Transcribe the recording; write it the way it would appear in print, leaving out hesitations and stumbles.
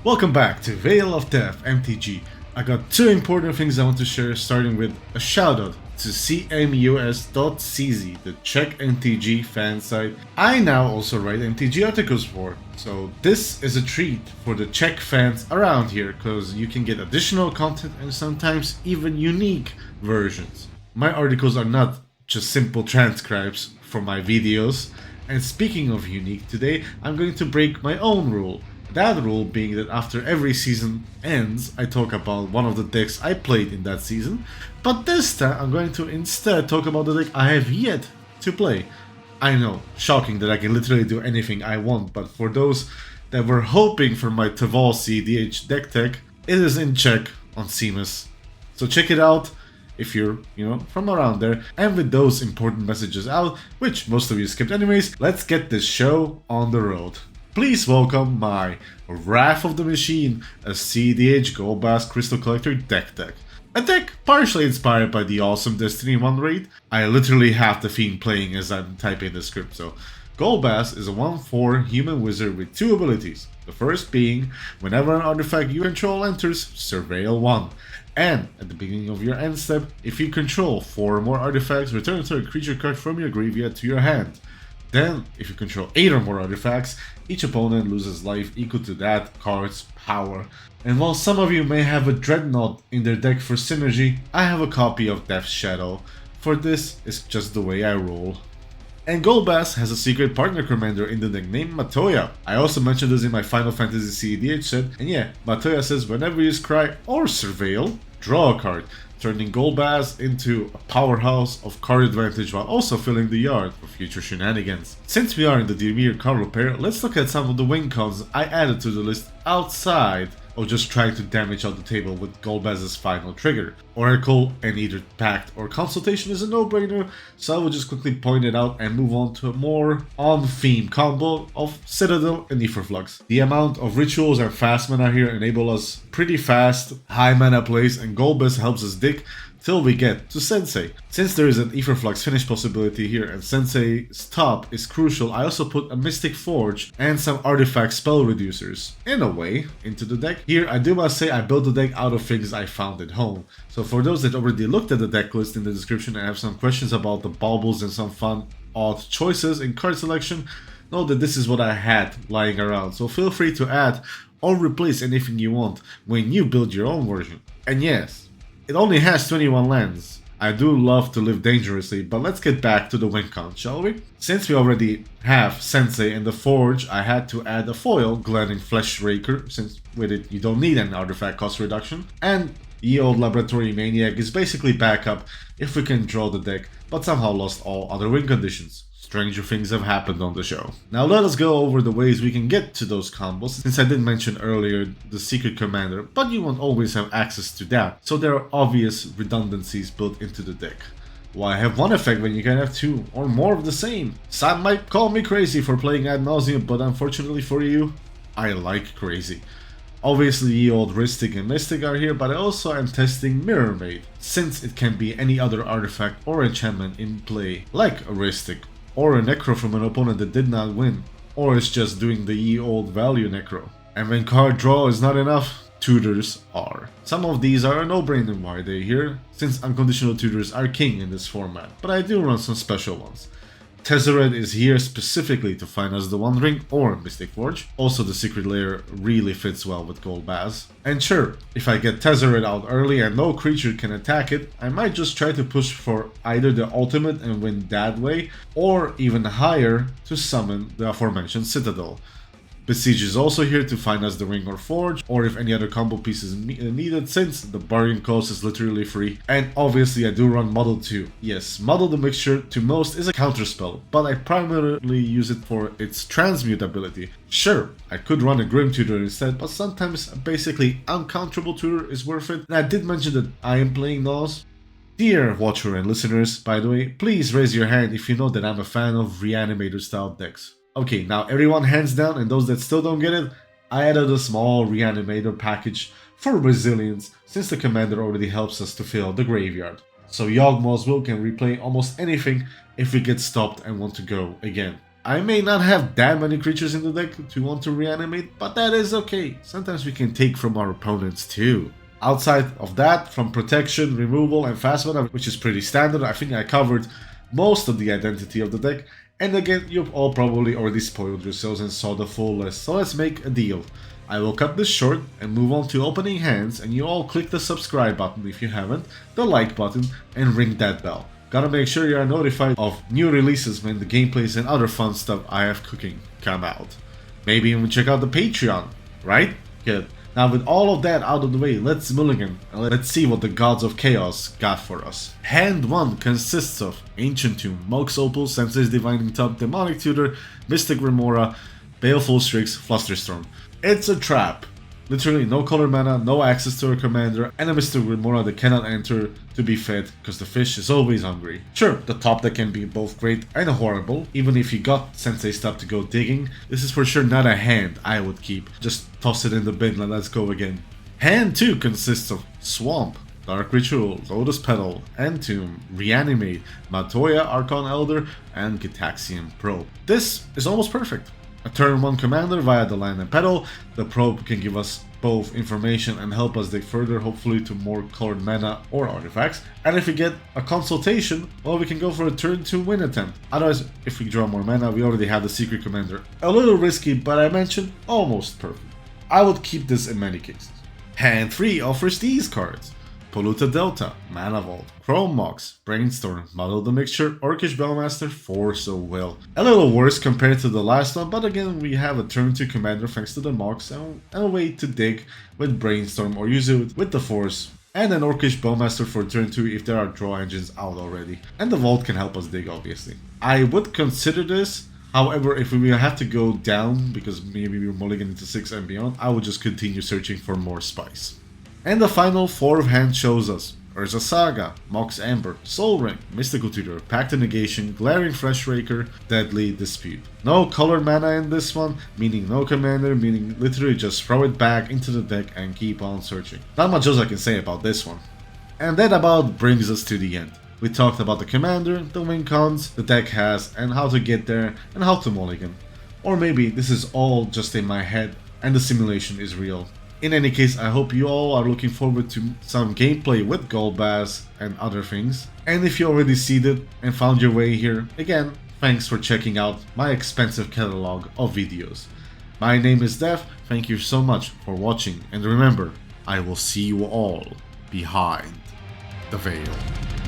Welcome back to Veil of Death MTG. I got two important things I want to share, starting with a shoutout to cmus.cz, the Czech MTG fan site I now also write MTG articles for. So this is a treat for the Czech fans around here, because you can get additional content and sometimes even unique versions. My articles are not just simple transcribes for my videos, and speaking of unique, today I'm going to break my own rule. That rule being that after every season ends, I talk about one of the decks I played in that season, but this time I'm going to instead talk about the deck I have yet to play. I know, shocking that I can literally do anything I want, but for those that were hoping for my Tval cEDH deck tech, it is in Czech on CMUS. So check it out if you're, from around there. And with those important messages out, which most of you skipped anyways, let's get this show on the road. Please welcome my Wrath of the Machine, a cEDH Golbez Crystal Collector deck tech. A deck partially inspired by the awesome Destiny 1 raid. I literally have the theme playing as I'm typing the script, so Golbez is a 1/4 human wizard with two abilities. The first being, whenever an artifact you control enters, surveil 1. And at the beginning of your end step, if you control 4 or more artifacts, return a third creature card from your graveyard to your hand. Then, if you control 8 or more artifacts, each opponent loses life equal to that card's power. And while some of you may have a Dreadnought in their deck for synergy, I have a copy of Death's Shadow, for this is just the way I roll. And Golbez has a secret partner commander in the deck named Matoya. I also mentioned this in my Final Fantasy cEDH set, and yeah, Matoya says whenever you scry or surveil, draw a card, turning Golbez into a powerhouse of card advantage while also filling the yard for future shenanigans. Since we are in the Dimir card repair, let's look at some of the win cons I added to the list outside of just trying to damage out the table with Golbez's final trigger. Oracle and either Pact or Consultation is a no-brainer, so I will just quickly point it out and move on to a more on-theme combo of Citadel and Aetherflux. The amount of rituals and fast mana here enable us pretty fast, high mana plays, and Golbez helps us dig till we get to Sensei. Since there is an Aetherflux finish possibility here and Sensei's top is crucial, I also put a Mystic Forge and some artifact spell reducers, in a way, into the deck. Here I do must say I built the deck out of things I found at home. So for those that already looked at the deck list in the description and have some questions about the baubles and some fun odd choices in card selection, know that this is what I had lying around, so feel free to add or replace anything you want when you build your own version. And yes, it only has 21 lands. I do love to live dangerously, but let's get back to the win count, shall we? Since we already have Sensei and the Forge, I had to add a foil, Glaring Fleshraker, since with it you don't need an artifact cost reduction. And Ye Old Laboratory Maniac is basically backup if we can draw the deck, but somehow lost all other win conditions. Stranger things have happened on the show. Now let us go over the ways we can get to those combos, since I did mention earlier the secret commander, but you won't always have access to that, so there are obvious redundancies built into the deck. Why have one effect when you can have 2 or more of the same? Some might call me crazy for playing ad nauseum, but unfortunately for you, I like crazy. Obviously Ye Old Rhystic and Mystic are here, but I also am testing Mirror Maid, since it can be any other artifact or enchantment in play, like a Rhystic, or a Necro from an opponent that did not win, or is just doing the Ye Old value Necro. And when card draw is not enough, tutors are. Some of these are a no-brainer why they're here, since unconditional tutors are king in this format, but I do run some special ones. Tezzeret is here specifically to find us the One Ring or Mystic Forge. Also the Secret Lair really fits well with Golbez. And sure, if I get Tezzeret out early and no creature can attack it, I might just try to push for either the ultimate and win that way, or even higher to summon the aforementioned Citadel. Besiege is also here to find us the Ring or Forge, or if any other combo piece is needed, since the bargain cost is literally free. And obviously I do run Muddle too. Yes, Muddle the Mixture to most is a counterspell, but I primarily use it for its transmute ability. Sure, I could run a Grim Tutor instead, but sometimes a basically uncounterable tutor is worth it. And I did mention that I am playing Naws. Dear watcher and listeners, by the way, please raise your hand if you know that I'm a fan of Reanimator style decks. Okay, now everyone hands down, and those that still don't get it, I added a small Reanimator package for resilience, since the commander already helps us to fill the graveyard. So Yawgmoth's Will can replay almost anything if we get stopped and want to go again. I may not have that many creatures in the deck to want to reanimate, but that is okay. Sometimes we can take from our opponents too. Outside of that, from protection, removal, and fast mana, which is pretty standard, I think I covered most of the identity of the deck. And again, you've all probably already spoiled yourselves and saw the full list, so let's make a deal. I will cut this short and move on to opening hands, and you all click the subscribe button if you haven't, the like button, and ring that bell. Gotta make sure you are notified of new releases when the gameplays and other fun stuff I have cooking come out. Maybe even check out the Patreon, right? Good. Now with all of that out of the way, let's mulligan and let's see what the Gods of Chaos got for us. Hand 1 consists of Ancient Tomb, Mox Opal, Sensei's Divining Top, Demonic Tutor, Mystic Remora, Baleful Strix, Flusterstorm. It's a trap. Literally no color mana, no access to a commander, and a Mystic Remora that cannot enter to be fed because the fish is always hungry. Sure, the top deck can be both great and horrible, even if you got Sensei stuff to go digging. This is for sure not a hand I would keep. Just toss it in the bin and let's go again. Hand 2 consists of Swamp, Dark Ritual, Lotus Petal, Entomb, Reanimate, Matoya, Archon Elder, and Gitaxian Probe. This is almost perfect. A turn 1 commander via the land and petal. The probe can give us both information and help us dig further, hopefully to more colored mana or artifacts. And if we get a consultation, well, we can go for a turn 2 win attempt. Otherwise, if we draw more mana, we already have the secret commander. A little risky, but I mentioned almost perfect. I would keep this in many cases. Hand 3 offers these cards: Polluted Delta, Mana Vault, Chrome Mox, Brainstorm, Muddle the Mixture, Orcish Bellmaster, Force of Will. A little worse compared to the last one, but again we have a turn 2 commander thanks to the Mox and a way to dig with Brainstorm or use it with the Force, and an Orcish Bellmaster for turn 2 if there are draw engines out already. And the Vault can help us dig, obviously. I would consider this. However, if we have to go down because maybe we're mulligan into 6 and beyond, I would just continue searching for more spice. And the final 4 of hand shows us Urza Saga, Mox Amber, Soul Ring, Mystical Tutor, Pact of Negation, Glaring Fleshraker, Deadly Dispute. No colored mana in this one, meaning no commander, meaning literally just throw it back into the deck and keep on searching. Not much else I can say about this one. And that about brings us to the end. We talked about the commander, the win cons the deck has, and how to get there, and how to mulligan. Or maybe this is all just in my head and the simulation is real. In any case, I hope you all are looking forward to some gameplay with Golbez and other things. And if you already seeded and found your way here, again, thanks for checking out my expensive catalog of videos. My name is Dev, thank you so much for watching, and remember, I will see you all behind the veil.